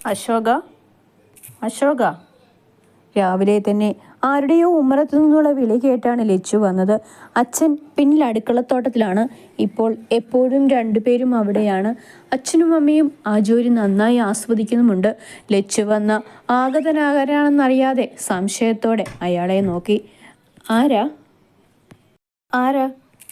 അശോക, അശോക. രാവിലെ തന്നെ ആരുടെയോ ഉമ്മറത്തു നിന്നുള്ള വിളി കേട്ടാണ് ലച്ചു വന്നത്. അച്ഛൻ പിന്നിൽ അടുക്കളത്തോട്ടത്തിലാണ്. ഇപ്പോൾ എപ്പോഴും രണ്ടുപേരും അവിടെയാണ്. അച്ഛനും അമ്മയും ആ ജോലി നന്നായി ആസ്വദിക്കുന്നുമുണ്ട്. ലച്ചു വന്ന ആഗതനാകരാണെന്നറിയാതെ സംശയത്തോടെ അയാളെ നോക്കി. ആരാ ആരാ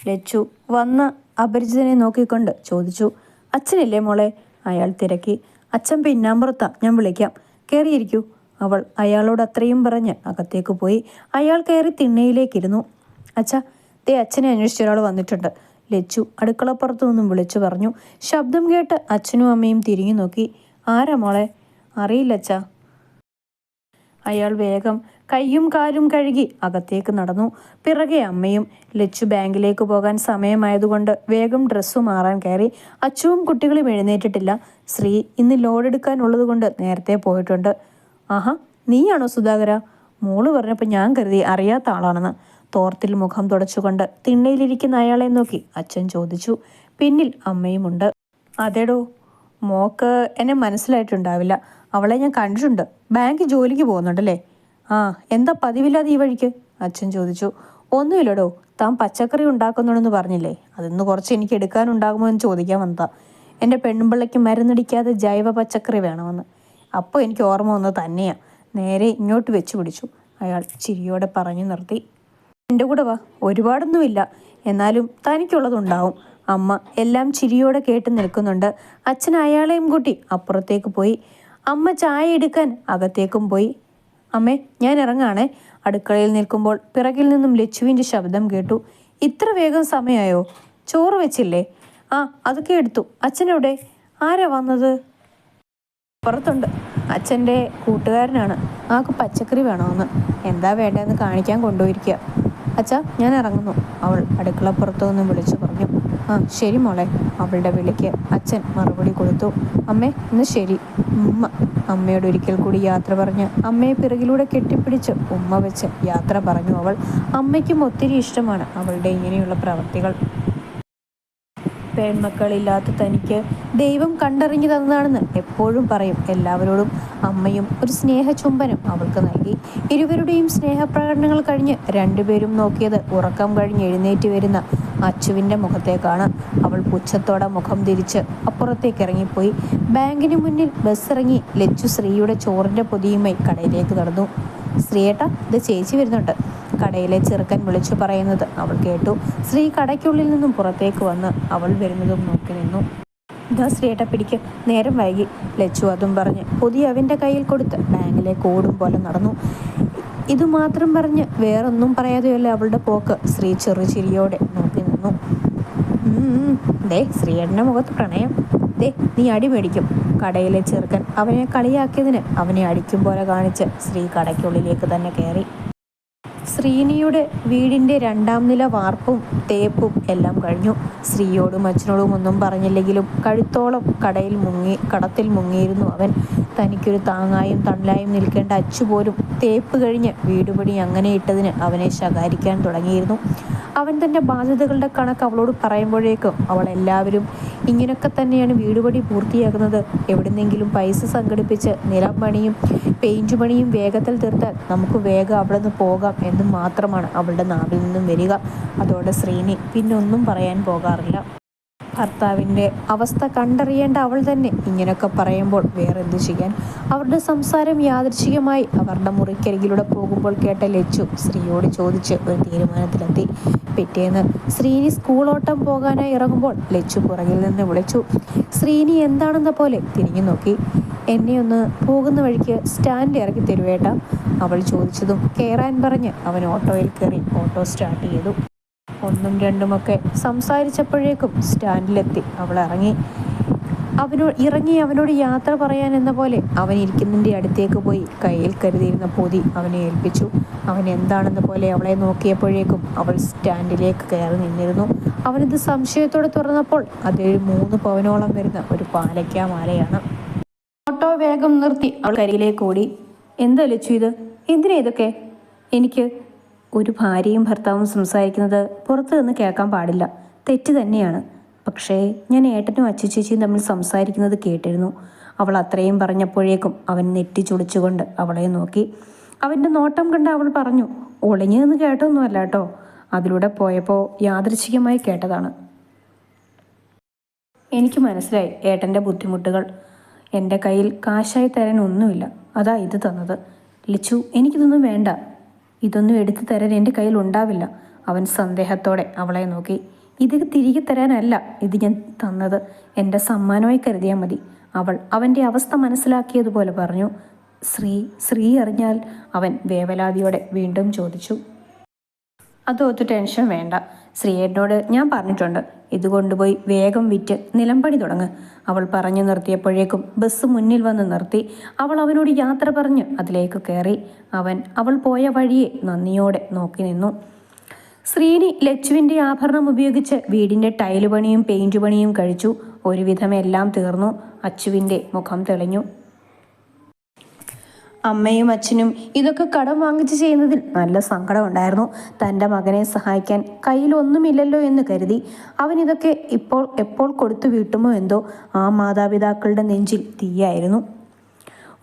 ലച്ചു വന്ന അപരിചിതനെ നോക്കിക്കൊണ്ട് ചോദിച്ചു. അച്ഛനില്ലേ മോളെ? അയാൾ തിരക്കി. അച്ഛൻ പിന്നാമ്പുറത്താ, ഞാൻ വിളിക്കാം, കയറിയിരിക്കൂ. അവൾ അയാളോട് അത്രയും പറഞ്ഞ് അകത്തേക്ക് പോയി. അയാൾ കയറി തിണ്ണയിലേക്കിരുന്നു. അച്ഛാ, ദേ അച്ഛനെ അന്വേഷിച്ച ഒരാൾ വന്നിട്ടുണ്ട്, ലച്ചു അടുക്കളപ്പുറത്തു നിന്നും വിളിച്ചു പറഞ്ഞു. ശബ്ദം കേട്ട് അച്ഛനും അമ്മയും തിരിഞ്ഞു നോക്കി. ആരാ മോളെ? അറിയില്ല അച്ഛാ. അയാൾ വേഗം കൈയും കാലും കഴുകി അകത്തേക്ക് നടന്നു. പിറകെ അമ്മയും. ലച്ചു ബാങ്കിലേക്ക് പോകാൻ സമയമായതുകൊണ്ട് വേഗം ഡ്രസ്സു മാറാൻ കയറി. അച്ചുവും കുട്ടികളും എഴുന്നേറ്റിട്ടില്ല. ശ്രീ ഇന്ന് ലോഡ് എടുക്കാനുള്ളത് കൊണ്ട് നേരത്തെ പോയിട്ടുണ്ട്. ആഹാ, നീയാണോ സുധാകര? മോള് പറഞ്ഞപ്പോൾ ഞാൻ കരുതി അറിയാത്ത ആളാണെന്ന്. തോർത്തിൽ മുഖം തുടച്ചുകൊണ്ട് തിണ്ണയിലിരിക്കുന്ന അയാളെ നോക്കി അച്ഛൻ ചോദിച്ചു. പിന്നിൽ അമ്മയുമുണ്ട്. അതേടോ, മോക്ക് എന്നെ മനസ്സിലായിട്ടുണ്ടാവില്ല. അവളെ ഞാൻ കണ്ടിട്ടുണ്ട്. ബാങ്ക് ജോലിക്ക് പോകുന്നുണ്ടല്ലേ? ആ, എന്താ പതിവില്ലാതെ ഈ വഴിക്ക്? അച്ഛൻ ചോദിച്ചു. ഒന്നുമില്ലടോ, താൻ പച്ചക്കറി ഉണ്ടാക്കുന്നുണ്ടെന്ന് പറഞ്ഞില്ലേ, അതിന്ന് കുറച്ച് എനിക്ക് എടുക്കാനുണ്ടാകുമോ എന്ന് ചോദിക്കാൻ വന്നതാ. എൻ്റെ പെണ്ണുമ്പിള്ളയ്ക്ക് മരുന്നടിക്കാതെ ജൈവ പച്ചക്കറി വേണമെന്ന്. അപ്പോൾ എനിക്ക് ഓർമ്മ വന്നത് തന്നെയാ. നേരെ ഇങ്ങോട്ട് വെച്ച് പിടിച്ചു. അയാൾ ചിരിയോടെ പറഞ്ഞു നിർത്തി. എൻ്റെ കൂടെ വാ, ഒരുപാടൊന്നുമില്ല, എന്നാലും തനിക്കുള്ളതുണ്ടാവും. അമ്മ എല്ലാം ചിരിയോടെ കേട്ട് നിൽക്കുന്നുണ്ട്. അച്ഛൻ അയാളെയും കൂട്ടി അപ്പുറത്തേക്ക് പോയി. അമ്മ ചായ എടുക്കാൻ അകത്തേക്കും പോയി. അമ്മേ, ഞാൻ ഇറങ്ങാണേ. അടുക്കളയിൽ നിൽക്കുമ്പോൾ പിറകിൽ നിന്നും ലച്ചുവിൻ്റെ ശബ്ദം കേട്ടു. ഇത്ര വേഗം സമയമായോ? ചോറ് വെച്ചില്ലേ? ആ, അതൊക്കെ എടുത്തു. അച്ഛനെവിടെ? ആരാ വന്നത്? പുറത്തുണ്ട്, അച്ഛൻ്റെ കൂട്ടുകാരനാണ്. ആൾക്ക് പച്ചക്കറി വേണമെന്ന്. എന്താ വേണ്ടതെന്ന് കാണിക്കാൻ കൊണ്ടുപോയിരിക്കുക. അച്ഛാ, ഞാൻ ഇറങ്ങുന്നു, അവൾ അടുക്കളപ്പുറത്തു നിന്ന് വിളിച്ചു പറഞ്ഞു. ആ, ശരി മോളെ. അവളുടെ വിളിക്ക് അച്ഛൻ മറുപടി കൊടുത്തു. അമ്മേ, ഇന്ന് ശരി. ഉമ്മ. അമ്മയോട് ഒരിക്കൽ കൂടി യാത്ര പറഞ്ഞ് അമ്മയെ പിറകിലൂടെ കെട്ടിപ്പിടിച്ച് ഉമ്മ വെച്ച് യാത്ര പറഞ്ഞു അവൾ. അമ്മയ്ക്കും ഒത്തിരി ഇഷ്ടമാണ് അവളുടെ ഇങ്ങനെയുള്ള പ്രവൃത്തികൾ. പെൺമക്കളില്ലാത്ത തനിക്ക് ദൈവം കണ്ടറിഞ്ഞു തന്നതാണെന്ന് എപ്പോഴും പറയും എല്ലാവരോടും. അമ്മയും ഒരു സ്നേഹചുംബനം അവൾക്ക് നൽകി. ഇരുവരുടെയും സ്നേഹപ്രകടനങ്ങൾ കഴിഞ്ഞ് രണ്ടുപേരും നോക്കിയത് ഉറക്കം കഴിഞ്ഞ് എഴുന്നേറ്റ് വരുന്ന അച്ചുവിൻ്റെ മുഖത്തേക്കാണ്. അവൾ പുച്ഛത്തോടെ മുഖം തിരിച്ച് അപ്പുറത്തേക്ക് ഇറങ്ങിപ്പോയി. ബാങ്കിന് മുന്നിൽ ബസ് ഇറങ്ങി ലച്ചു ശ്രീയുടെ ചോറിൻ്റെ പൊതിയുമായി കടയിലേക്ക് നടന്നു. ശ്രീയേട്ടാ, ഇത് ചേച്ചി വരുന്നുണ്ട്, കടയിലെ ചെറുക്കൻ വിളിച്ചു പറയുന്നത് അവൾ കേട്ടു. ശ്രീ കടയ്ക്കുള്ളിൽ നിന്നും പുറത്തേക്ക് വന്ന് അവൾ വരുന്നതും നോക്കി നിന്നു. ഇതാ ശ്രീയേട്ട, പിടിക്ക്, നേരം വൈകി. ലച്ചു അതും പറഞ്ഞ് പൊതി അവൻ്റെ കയ്യിൽ കൊടുത്ത് ബാങ്കിലേക്ക് ഓടും പോലെ നടന്നു. ഇതുമാത്രം പറഞ്ഞ് വേറൊന്നും പറയാതെയല്ല അവളുടെ പോക്ക്. ശ്രീ ചെറുചിരിയോടെ നോക്കി നിന്നു. ദേ ശ്രീയേട്ടൻ്റെ മുഖത്ത് പ്രണയം. ദേ, നീ അടി മേടിക്കും. കടയിലെ ചെറുക്കൻ അവനെ കളിയാക്കിയതിന് അവനെ അടിക്കും പോലെ കാണിച്ച് ശ്രീ കടയ്ക്കുള്ളിലേക്ക് തന്നെ കയറി. ശ്രീനിയുടെ വീടിൻ്റെ 2ാം നില വാർപ്പും തേപ്പും എല്ലാം കഴിഞ്ഞു. ശ്രീയോടും അച്ഛനോടും ഒന്നും പറഞ്ഞില്ലെങ്കിലും കഴുത്തോളം കടത്തിൽ മുങ്ങിയിരുന്നു അവൻ. തനിക്കൊരു താങ്ങായും തണലായും നിൽക്കേണ്ട അച്ചു പോലും തേപ്പ് കഴിഞ്ഞ് വീടുപണി അങ്ങനെ ഇട്ടതിന് അവനെ ശകാരിക്കാൻ തുടങ്ങിയിരുന്നു. അവൻ തൻ്റെ ബാധ്യതകളുടെ കണക്ക് അവളോട് പറയുമ്പോഴേക്കും അവൾ എല്ലാവരും ഇങ്ങനെയൊക്കെ തന്നെയാണ് വീടുപണി പൂർത്തിയാക്കുന്നത്, എവിടുന്നെങ്കിലും പൈസ സംഘടിപ്പിച്ച് നിലം പണിയും പെയിൻറ്റ് പണിയും വേഗത്തിൽ തീർത്താൽ നമുക്ക് വേഗം അവിടെ നിന്ന് പോകാം എന്ന് മാത്രമാണ് അവളുടെ നാവിൽ നിന്നും വരിക. അതോടെ ശ്രീനി പിന്നെ ഒന്നും പറയാൻ പോകാറില്ല. ഭർത്താവിൻ്റെ അവസ്ഥ കണ്ടറിയേണ്ട അവൾ തന്നെ ഇങ്ങനെയൊക്കെ പറയുമ്പോൾ വേറെന്തു ചെയ്യാൻ? അവരുടെ സംസാരം യാദൃച്ഛികമായി അവരുടെ മുറിക്കരികിലൂടെ പോകുമ്പോൾ കേട്ട ലച്ചു ശ്രീയോട് ചോദിച്ച് ഒരു തീരുമാനത്തിലെത്തി. പിറ്റേന്ന് ശ്രീനി സ്കൂളോട്ടം പോകാനായി ഇറങ്ങുമ്പോൾ ലച്ചു പുറകിൽ നിന്ന് വിളിച്ചു. ശ്രീനി എന്താണെന്ന പോലെ തിരിഞ്ഞു നോക്കി. എന്നെ ഒന്ന് പോകുന്ന വഴിക്ക് സ്റ്റാൻഡിൽ ഇറക്കി തരുവേട്ടാ, അവൾ ചോദിച്ചതും കയറാൻ പറഞ്ഞ് അവൻ ഓട്ടോയിൽ കയറി ഓട്ടോ സ്റ്റാർട്ട് ചെയ്തു. 1ഉം 2ഉമൊക്കെ സംസാരിച്ചപ്പോഴേക്കും സ്റ്റാൻഡിലെത്തി അവൾ ഇറങ്ങി അവനോട് യാത്ര പറയാൻ എന്ന പോലെ അവൻ ഇരിക്കുന്നതിൻ്റെ അടുത്തേക്ക് പോയി കയ്യിൽ കരുതിയിരുന്ന പൊതി അവനെ ഏൽപ്പിച്ചു. അവൻ എന്താണെന്ന പോലെ അവളെ നോക്കിയപ്പോഴേക്കും അവൾ സ്റ്റാൻഡിലേക്ക് കയറി നിന്നിരുന്നു. അവനിത് സംശയത്തോടെ തുറന്നപ്പോൾ അതൊരു 3 പവനോളം വരുന്ന ഒരു പാലയ്ക്ക മാലയാണ്. ഓട്ടോ വേഗം നിർത്തി അവൾ കരികിലേക്ക് ഓടി. എന്താ ലച്ചു ഇത്? എന്തിനാ ഇതൊക്കെ? എനിക്ക് ഒരു ഭാര്യയും ഭർത്താവും സംസാരിക്കുന്നത് പുറത്തു നിന്ന് കേൾക്കാൻ പാടില്ല, തെറ്റ് തന്നെയാണ്. പക്ഷേ ഞാൻ ഏട്ടനും അച്ചുചേച്ചിയും തമ്മിൽ സംസാരിക്കുന്നത് കേട്ടിരുന്നു. അവൾ അത്രയും പറഞ്ഞപ്പോഴേക്കും അവൻ നെറ്റിച്ചുളിച്ചുകൊണ്ട് അവളെ നോക്കി. അവൻ്റെ നോട്ടം കണ്ട് അവൾ പറഞ്ഞു, ഒളിഞ്ഞു നിന്ന് കേട്ടൊന്നുമല്ല കേട്ടോ, അതിലൂടെ പോയപ്പോൾ യാദൃച്ഛികമായി കേട്ടതാണ്. എനിക്ക് മനസ്സിലായി ഏട്ടൻ്റെ ബുദ്ധിമുട്ടുകൾ. എൻ്റെ കയ്യിൽ കാശായി തരാൻ ഒന്നുമില്ല, അതാ ഇത് തന്നത്. ലിച്ചു, എനിക്കിതൊന്നും വേണ്ട, ഇതൊന്നും എടുത്തു തരാൻ എൻ്റെ കയ്യിൽ ഉണ്ടാവില്ല. അവൻ സന്ദേഹത്തോടെ അവളെ നോക്കി. ഇത് തിരികെ തരാനല്ല ഇത് ഞാൻ തന്നത്, എൻ്റെ സമ്മാനമായി കരുതിയാൽ മതി. അവൾ അവൻ്റെ അവസ്ഥ മനസ്സിലാക്കിയതുപോലെ പറഞ്ഞു. ശ്രീ അറിഞ്ഞാൽ? അവൻ വേവലാതിയോടെ വീണ്ടും ചോദിച്ചു. അതോത്ത് ടെൻഷൻ വേണ്ട, ശ്രീയേട്ടനോട് ഞാൻ പറഞ്ഞിട്ടുണ്ട്, ഇത് കൊണ്ടുപോയി വേഗം വിറ്റ് നിലംപണി തുടങ്ങ്. അവൾ പറഞ്ഞു നിർത്തിയപ്പോഴേക്കും ബസ് മുന്നിൽ വന്ന് നിർത്തി. അവൾ അവനോട് യാത്ര പറഞ്ഞ് അതിലേക്ക് കയറി. അവൾ പോയ വഴിയെ നന്ദിയോടെ നോക്കി നിന്നു. ശ്രീനി ലച്ചുവിൻ്റെ ആഭരണം ഉപയോഗിച്ച് വീടിൻ്റെ ടൈല് പണിയും പെയിൻറ് പണിയും കഴിച്ചു. ഒരുവിധം എല്ലാം തീർന്നു. അച്ചുവിൻ്റെ മുഖം തെളിഞ്ഞു. അമ്മയും അച്ഛനും ഇതൊക്കെ കടം വാങ്ങിച്ച് ചെയ്യുന്നതിൽ നല്ല സങ്കടമുണ്ടായിരുന്നു. തൻ്റെ മകനെ സഹായിക്കാൻ കയ്യിലൊന്നുമില്ലല്ലോ എന്ന് കരുതി അവൻ ഇതൊക്കെ എപ്പോൾ കൊടുത്തു വീട്ടുമോ എന്തോ. ആ മാതാപിതാക്കളുടെ നെഞ്ചിൽ തീയായിരുന്നു.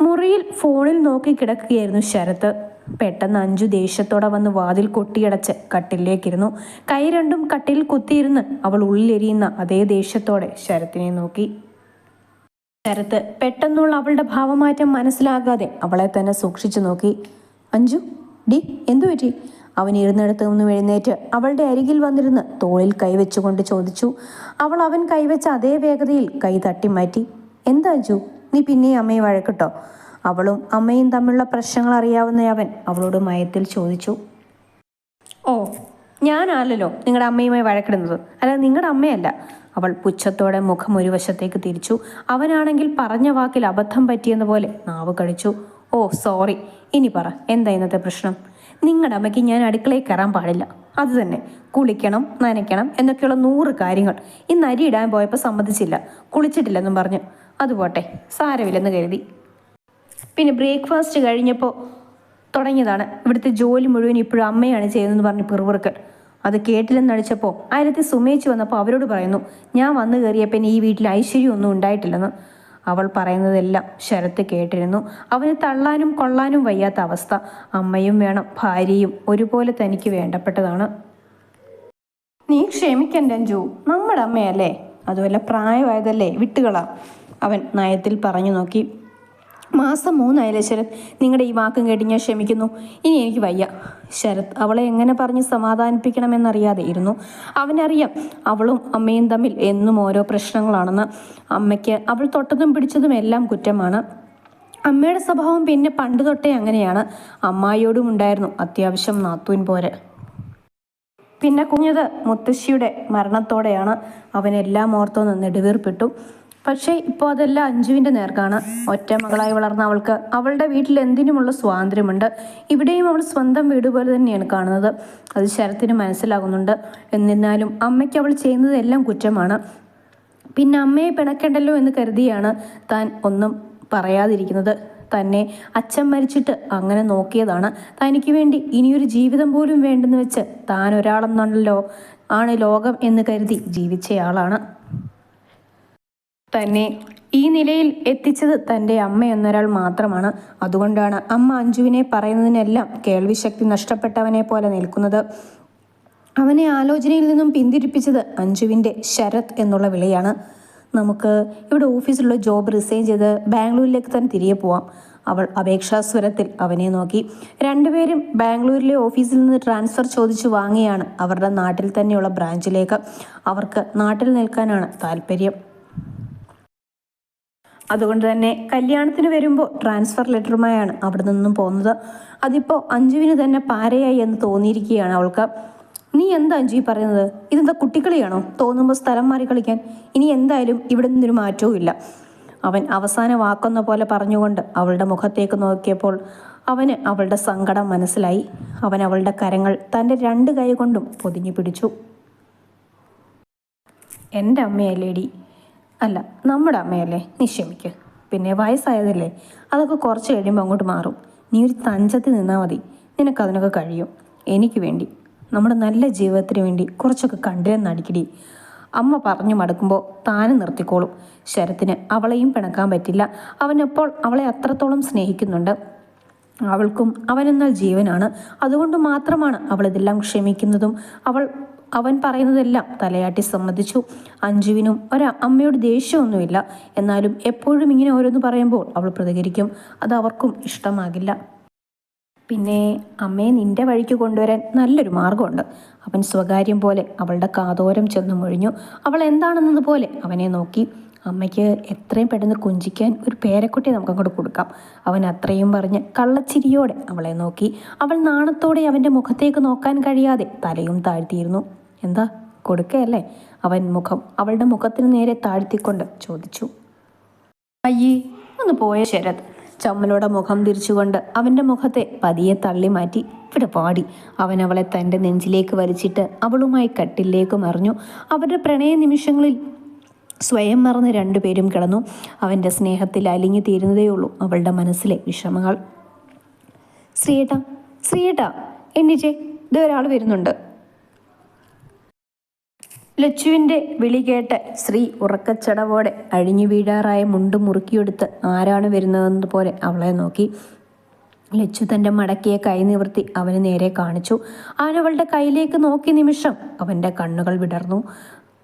മുറിയിൽ ഫോണിൽ നോക്കി കിടക്കുകയായിരുന്നു ശരത്ത്. പെട്ടെന്ന് അഞ്ജു ദേഷ്യത്തോടെ വന്ന് വാതിൽ കൊട്ടിയടച്ച് കട്ടിലേക്കിരുന്നു. കൈ രണ്ടും കട്ടിൽ കുത്തിയിരുന്ന് അവൾ ഉള്ളിലെരിയുന്ന അതേ ദേഷ്യത്തോടെ ശരത്തിനെ നോക്കി. ശരത്ത് പെട്ടെന്നുള്ള അവളുടെ ഭാവമാറ്റം മനസ്സിലാകാതെ അവളെ തന്നെ സൂക്ഷിച്ചു നോക്കി. അഞ്ജു, ഡി എന്തു പറ്റി? അവൻ ഇരുന്നിടത്ത് നിന്നും എഴുന്നേറ്റ് അവളുടെ അരികിൽ വന്നിരുന്ന് തോളിൽ കൈവച്ചുകൊണ്ട് ചോദിച്ചു. അവൻ കൈവച്ച അതേ വേഗതയിൽ കൈ തട്ടിമാറ്റി. എന്താ അഞ്ജു, നീ പിന്നെയും അമ്മയെ വഴക്കിട്ടോ? അവളും അമ്മയും തമ്മിലുള്ള പ്രശ്നങ്ങൾ അറിയാവുന്ന അവൻ അവളോട് മയത്തിൽ ചോദിച്ചു. ഓ, ഞാനല്ലോ നിങ്ങളുടെ അമ്മയുമായി വഴക്കിടുന്നത്, അല്ല നിങ്ങളുടെ അമ്മയല്ല. അവൾ പുച്ഛത്തോടെ മുഖം ഒരു വശത്തേക്ക് തിരിച്ചു. അവനാണെങ്കിൽ പറഞ്ഞ വാക്കിൽ അബദ്ധം പറ്റിയെന്ന പോലെ നാവ് കടിച്ചു. ഓ സോറി, ഇനി പറ, എന്താ ഇന്നത്തെ പ്രശ്നം? നിങ്ങളുടെ അമ്മയ്ക്ക് ഞാൻ അടുക്കളയിൽ കയറാൻ പാടില്ല, അത് തന്നെ. കുളിക്കണം, നനയ്ക്കണം എന്നൊക്കെയുള്ള 100 കാര്യങ്ങൾ. ഇന്ന് അരി ഇടാൻ പോയപ്പോൾ സമ്മതിച്ചില്ല, കുളിച്ചിട്ടില്ലെന്നും പറഞ്ഞു. അതുപോട്ടെ, സാരമില്ലെന്ന് കരുതി. പിന്നെ ബ്രേക്ക്ഫാസ്റ്റ് കഴിഞ്ഞപ്പോൾ തുടങ്ങിയതാണ് ഇവിടുത്തെ ജോലി മുഴുവൻ ഇപ്പോഴും അമ്മയാണ് ചെയ്യുന്നതെന്ന് പറഞ്ഞ് പിറുപിറുക്കൽ. അത് കേട്ടില്ലെന്നടിച്ചപ്പോൾ അയലത്തെ സുമേച്ച് വന്നപ്പോൾ അവരോട് പറയുന്നു, ഞാൻ വന്നു കയറിയപ്പോൾ ഈ വീട്ടിൽ ഐശ്വര്യം ഒന്നും ഉണ്ടായിട്ടില്ലെന്ന്. അവൾ പറയുന്നതെല്ലാം ശരത്ത് കേട്ടിരുന്നു. അവന് തള്ളാനും കൊള്ളാനും വയ്യാത്ത അവസ്ഥ. അമ്മയും വേണം, ഭാര്യയും ഒരുപോലെ തനിക്ക് വേണ്ടപ്പെട്ടതാണ്. നീ ക്ഷമിക്കണ്ട അഞ്ജു, നമ്മുടെ അമ്മയല്ലേ, അതുമല്ല പ്രായമായതല്ലേ, വിട്ടുകളാ, അവൻ നയത്തിൽ പറഞ്ഞു നോക്കി. മാസം 3 ആയില്ലേ ശരത്, നിങ്ങളുടെ ഈ വാക്കും കേട്ട് ഞാൻ ക്ഷമിക്കുന്നു, ഇനി എനിക്ക് വയ്യ. ശരത് അവളെ എങ്ങനെ പറഞ്ഞ് സമാധാനിപ്പിക്കണമെന്നറിയാതെ ഇരുന്നു. അവനറിയാം അവളും അമ്മയും തമ്മിൽ എന്നും ഓരോ പ്രശ്നങ്ങളാണെന്ന്. അമ്മയ്ക്ക് അവൾ തൊട്ടതും പിടിച്ചതും എല്ലാം കുറ്റമാണ്. അമ്മയുടെ സ്വഭാവം പിന്നെ പണ്ട് തൊട്ടേ അങ്ങനെയാണ്. അമ്മായിയോടും ഉണ്ടായിരുന്നു അത്യാവശ്യം നാത്തൂൻ പോരെ. പിന്നെ കുഞ്ഞത് മുത്തശ്ശിയുടെ മരണത്തോടെയാണ്. അവനെല്ലാം ഓർത്തൊന്ന് നെടുവീർപ്പിട്ടു. പക്ഷേ ഇപ്പോൾ അതെല്ലാം അഞ്ജുവിൻ്റെ നേർക്കാണ്. ഒറ്റ മകളായി വളർന്ന അവൾക്ക് അവളുടെ വീട്ടിൽ എന്തിനുമുള്ള സ്വാതന്ത്ര്യമുണ്ട്. ഇവിടെയും അവൾ സ്വന്തം വീട് പോലെ തന്നെയാണ് കാണുന്നത്. അത് ശരത്തിന് മനസ്സിലാകുന്നുണ്ട്. എന്നിരുന്നാലും അമ്മയ്ക്ക് അവൾ ചെയ്യുന്നതെല്ലാം കുറ്റമാണ്. പിന്നെ അമ്മയെ പിണക്കേണ്ടല്ലോ എന്ന് കരുതിയാണ് താൻ ഒന്നും പറയാതിരിക്കുന്നത്. തന്നെ അച്ഛൻ മരിച്ചിട്ട് അങ്ങനെ നോക്കിയതാണ്. തനിക്ക് വേണ്ടി ഇനിയൊരു ജീവിതം പോലും വേണ്ടെന്ന് വെച്ച് താൻ ഒരാളെന്നുണ്ടല്ലോ ആണ് ലോകം എന്ന് കരുതി ജീവിച്ചയാളാണ്. തന്നെ ഈ നിലയിൽ എത്തിച്ചത് തൻ്റെ അമ്മ എന്നൊരാൾ മാത്രമാണ്. അതുകൊണ്ടാണ് അമ്മ അഞ്ജുവിനെ പറയുന്നതിനെല്ലാം കേൾവിശക്തി നഷ്ടപ്പെട്ടവനെ പോലെ നിൽക്കുന്നത്. അവനെ ആലോചനയിൽ നിന്നും പിന്തിരിപ്പിച്ചത് അഞ്ജുവിൻ്റെ ശരത് എന്നുള്ള വിളിയാണ്. നമുക്ക് ഇവിടെ ഓഫീസിലുള്ള ജോബ് റിസൈൻ ചെയ്ത് ബാംഗ്ലൂരിലേക്ക് തന്നെ തിരികെ പോവാം. അവൾ അപേക്ഷാസ്വരത്തിൽ അവനെ നോക്കി. രണ്ടുപേരും ബാംഗ്ലൂരിലെ ഓഫീസിൽ നിന്ന് ട്രാൻസ്ഫർ ചോദിച്ചു വാങ്ങിയാണ് അവരുടെ നാട്ടിൽ തന്നെയുള്ള ബ്രാഞ്ചിലേക്ക്. അവർക്ക് നാട്ടിൽ നിൽക്കാനാണ് താല്പര്യം. അതുകൊണ്ട് തന്നെ കല്യാണത്തിന് വരുമ്പോൾ ട്രാൻസ്ഫർ ലെറ്ററുമായാണ് അവിടെ നിന്നും പോകുന്നത്. അതിപ്പോൾ അഞ്ജുവിന് തന്നെ പാരയായി എന്ന് തോന്നിയിരിക്കുകയാണ് അവൾക്ക്. നീ എന്താ അഞ്ജു ഈ പറയുന്നത്? ഇതെന്താ കുട്ടിക്കളിയാണോ? തോന്നുമ്പോൾ സ്ഥലം മാറി കളിക്കാൻ. ഇനി എന്തായാലും ഇവിടെ നിന്നൊരു മാറ്റവും ഇല്ല. അവൻ അവസാന വാക്കൊന്ന പോലെ പറഞ്ഞുകൊണ്ട് അവളുടെ മുഖത്തേക്ക് നോക്കിയപ്പോൾ അവന് അവളുടെ സങ്കടം മനസ്സിലായി. അവൻ അവളുടെ കരങ്ങൾ തൻ്റെ 2 കൈ കൊണ്ടും പൊതിഞ്ഞു പിടിച്ചു. എൻ്റെ അമ്മയല്ലേടി? അല്ല, നമ്മുടെ അമ്മയല്ലേ, നീ ക്ഷമിക്ക്. പിന്നെ വയസ്സായതല്ലേ, അതൊക്കെ കുറച്ച് കഴിയുമ്പോൾ അങ്ങോട്ട് മാറും. നീ ഒരു തഞ്ചത്തിൽ നിന്നാൽ മതി, നിനക്കതിനൊക്കെ കഴിയും. എനിക്ക് വേണ്ടി, നമ്മുടെ നല്ല ജീവിതത്തിന് വേണ്ടി കുറച്ചൊക്കെ കണ്ടില്ലെന്നടിക്കടി. അമ്മ പറഞ്ഞു മടുക്കുമ്പോൾ താനും നിർത്തിക്കോളും. ശരത്തിന് അവളെയും പിണക്കാൻ പറ്റില്ല. അവനപ്പോൾ അവളെ അത്രത്തോളം സ്നേഹിക്കുന്നുണ്ട്. അവൾക്കും അവനെന്നാൽ ജീവനാണ്. അതുകൊണ്ട് മാത്രമാണ് അവൾ ഇതെല്ലാം ക്ഷമിക്കുന്നതും. അവൻ പറയുന്നതെല്ലാം തലയാട്ടി സമ്മതിച്ചു. അഞ്ജുവിനും അമ്മയോട് ദേഷ്യമൊന്നുമില്ല. എന്നാലും എപ്പോഴും ഇങ്ങനെ ഓരോന്ന് പറയുമ്പോൾ അവൾ പ്രതികരിക്കും. അത് അവർക്കും ഇഷ്ടമാകില്ല. പിന്നെ അമ്മയെ നിന്റെ വഴിക്ക് കൊണ്ടുവരാൻ നല്ലൊരു മാർഗമുണ്ട്. അവൻ സ്വകാര്യം പോലെ അവളുടെ കാതോരം ചെന്ന് മൊഴിഞ്ഞു. അവൾ എന്താണെന്നതുപോലെ അവനെ നോക്കി. അമ്മയ്ക്ക് എത്രയും പെട്ടെന്ന് കുഞ്ചിക്കാൻ ഒരു പേരക്കുട്ടിയെ നമുക്കങ്ങോട്ട് കൊടുക്കാം. അവൻ അത്രയും പറഞ്ഞ് കള്ളച്ചിരിയോടെ അവളെ നോക്കി. അവൾ നാണത്തോടെ അവൻ്റെ മുഖത്തേക്ക് നോക്കാൻ കഴിയാതെ തലയും താഴ്ത്തിയിരുന്നു. എന്താ കൊടുക്കയല്ലേ? അവൻ അവളുടെ മുഖത്തിന് നേരെ താഴ്ത്തിക്കൊണ്ട് ചോദിച്ചു. അയ്യേ, ഒന്ന് പോയ ശരത്. ചമ്മലോടെ മുഖം തിരിച്ചുകൊണ്ട് അവൻ്റെ മുഖത്തെ പതിയെ തള്ളി മാറ്റി. ഇവിടെ പാടി. അവൻ അവളെ തൻ്റെ നെഞ്ചിലേക്ക് വലിച്ചിട്ട് അവളുമായി കട്ടിലേക്ക് മറിഞ്ഞു. അവരുടെ പ്രണയ നിമിഷങ്ങളിൽ സ്വയം മറന്ന് രണ്ടുപേരും കിടന്നു. അവൻ്റെ സ്നേഹത്തിൽ അലിഞ്ഞു തീരുന്നതേയുള്ളൂ അവളുടെ മനസ്സിലെ വിഷമങ്ങൾ. ശ്രീയേട്ടാ, ശ്രീയേട്ടാ, എണ്ണീറ്റേ, ഇതൊരാൾ വരുന്നുണ്ട്. ലച്ചുവിൻ്റെ വിളി കേട്ട് ശ്രീ ഉറക്കച്ചടവോടെ അഴിഞ്ഞു വീഴാറായ മുണ്ട് മുറുക്കിയെടുത്ത് ആരാണ് വരുന്നതെന്നതുപോലെ അവളെ നോക്കി. ലച്ചു തൻ്റെ മടക്കിയ കൈ നിവർത്തി അവന് നേരെ കാണിച്ചു. അവനവളുടെ കയ്യിലേക്ക് നോക്കിയ നിമിഷം അവൻ്റെ കണ്ണുകൾ വിടർന്നു.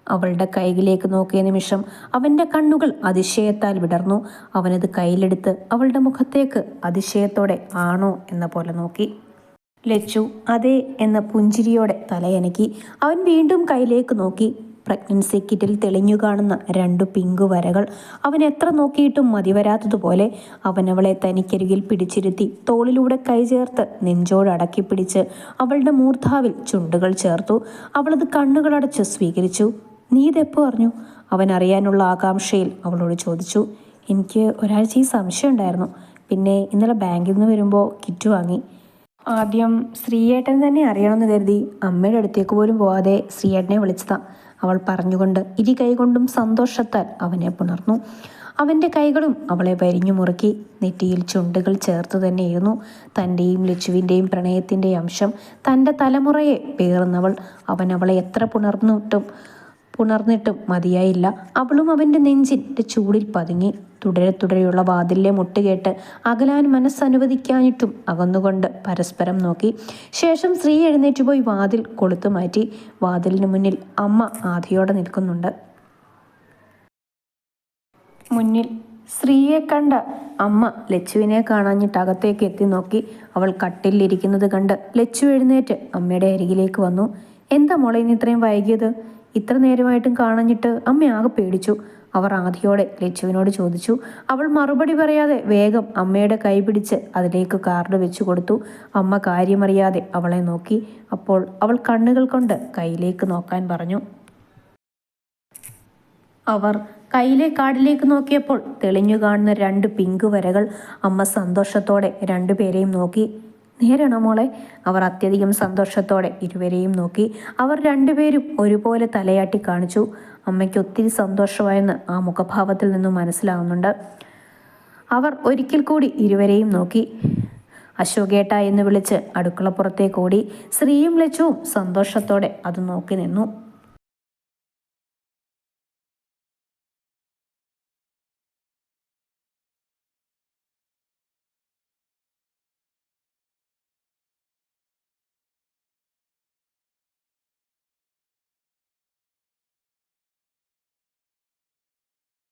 അവളുടെ കൈയിലേക്ക് നോക്കിയ നിമിഷം അവൻ്റെ കണ്ണുകൾ അതിശയത്താൽ വിടർന്നു. അവനത് കയ്യിലെടുത്ത് അവളുടെ മുഖത്തേക്ക് അതിശയത്തോടെ ആണോ എന്ന പോലെ നോക്കി. ലച്ചു അതെ എന്ന പുഞ്ചിരിയോടെ തലയനക്കി. അവൻ വീണ്ടും കയ്യിലേക്ക് നോക്കി. പ്രഗ്നൻസി കിറ്റിൽ തെളിഞ്ഞു കാണുന്ന 2 പിങ്ക് വരകൾ. അവൻ എത്ര നോക്കിയിട്ടും മതിവരാത്തതുപോലെ അവൻ അവളെ തനിക്കരികിൽ പിടിച്ചിരുത്തി തോളിലൂടെ കൈ ചേർത്ത് നെഞ്ചോടടക്കി പിടിച്ച് അവളുടെ മൂർധാവിൽ ചുണ്ടുകൾ ചേർത്തു. അവളത് കണ്ണുകളടച്ച് സ്വീകരിച്ചു. നീ ഇതെപ്പോ അറിഞ്ഞു? അവൻ അറിയാനുള്ള ആകാംക്ഷയിൽ അവളോട് ചോദിച്ചു. എനിക്ക് ഒരാഴ്ച ഈ സംശയം ഉണ്ടായിരുന്നു. പിന്നെ ഇന്നലെ ബാങ്കിൽ നിന്ന് വരുമ്പോൾ കിറ്റ് വാങ്ങി. ആദ്യം ശ്രീയേട്ടൻ തന്നെ അറിയണമെന്ന് കരുതി അമ്മയുടെ അടുത്തേക്ക് പോലും പോവാതെ ശ്രീയേട്ടനെ വിളിച്ചതാ. അവൾ പറഞ്ഞുകൊണ്ട് ഇരു കൈകൊണ്ടും സന്തോഷത്താൽ അവനെ പുണർന്നു. അവൻ്റെ കൈകളും അവളെ വരിഞ്ഞു മുറുക്കി. നെറ്റിയിൽ ചുണ്ടുകൾ ചേർത്ത് തന്നെയിരുന്നു. തൻ്റെയും ലച്ചുവിൻ്റെയും പ്രണയത്തിൻ്റെ അംശം തൻ്റെ തലമുറയെ പേറുന്നവൾ. അവൻ അവളെ എത്ര പുണർന്നിട്ടും മതിയായില്ല. അവളും അവൻ്റെ നെഞ്ചിൻ്റെ ചൂടിൽ പതുങ്ങി. തുടരെയുള്ള വാതിലിലെ മുട്ടുകേട്ട് അകലാൻ മനസ്സനുവദിക്കാഞ്ഞിട്ടും അകന്നുകൊണ്ട് പരസ്പരം നോക്കി. ശേഷം ശ്രീ എഴുന്നേറ്റുപോയി വാതിൽ കൊളുത്തു മാറ്റി. വാതിലിന് മുന്നിൽ അമ്മ ആധിയോടെ നിൽക്കുന്നുണ്ട്. മുന്നിൽ ശ്രീയെ കണ്ട അമ്മ ലച്ചുവിനെ കാണാഞ്ഞിട്ട് അകത്തേക്ക് എത്തി നോക്കി. അവൾ കട്ടിലിരിക്കുന്നത് കണ്ട് ലച്ചു എഴുന്നേറ്റ് അമ്മയുടെ അരികിലേക്ക് വന്നു. എന്താ മോളെ ഇന്ന് ഇത്രയും വൈകിയത്? ഇത്ര നേരമായിട്ടും കാണാഞ്ഞിട്ട് അമ്മ ആകെ പേടിച്ചു. അവർ ആധിയോടെ ലച്ചുവിനോട് ചോദിച്ചു. അവൾ മറുപടി പറയാതെ വേഗം അമ്മയുടെ കൈ പിടിച്ച് അതിലേക്ക് കാർഡ് വെച്ചു കൊടുത്തു. അമ്മ കാര്യമറിയാതെ അവളെ നോക്കി. അപ്പോൾ അവൾ കണ്ണുകൾ കൊണ്ട് കയ്യിലേക്ക് നോക്കാൻ പറഞ്ഞു. അവർ കയ്യിലെ കാർഡിലേക്ക് നോക്കിയപ്പോൾ തെളിഞ്ഞു കാണുന്ന 2 പിങ്ക് വരകൾ. അമ്മ സന്തോഷത്തോടെ രണ്ടുപേരെയും നോക്കി. നേരാണോ മോളെ? അവർ അത്യധികം സന്തോഷത്തോടെ ഇരുവരെയും നോക്കി. അവർ രണ്ടുപേരും ഒരുപോലെ തലയാട്ടി കാണിച്ചു. അമ്മയ്ക്ക് ഒത്തിരി സന്തോഷമായെന്ന് ആ മുഖഭാവത്തിൽ നിന്നും മനസ്സിലാവുന്നുണ്ട്. അവർ ഒരിക്കൽ കൂടി ഇരുവരെയും നോക്കി. അശോകേട്ട എന്ന് വിളിച്ച് അടുക്കളപ്പുറത്തേക്ക് ഓടി. ശ്രീയും ലച്ചുവും സന്തോഷത്തോടെ അത് നോക്കി നിന്നു.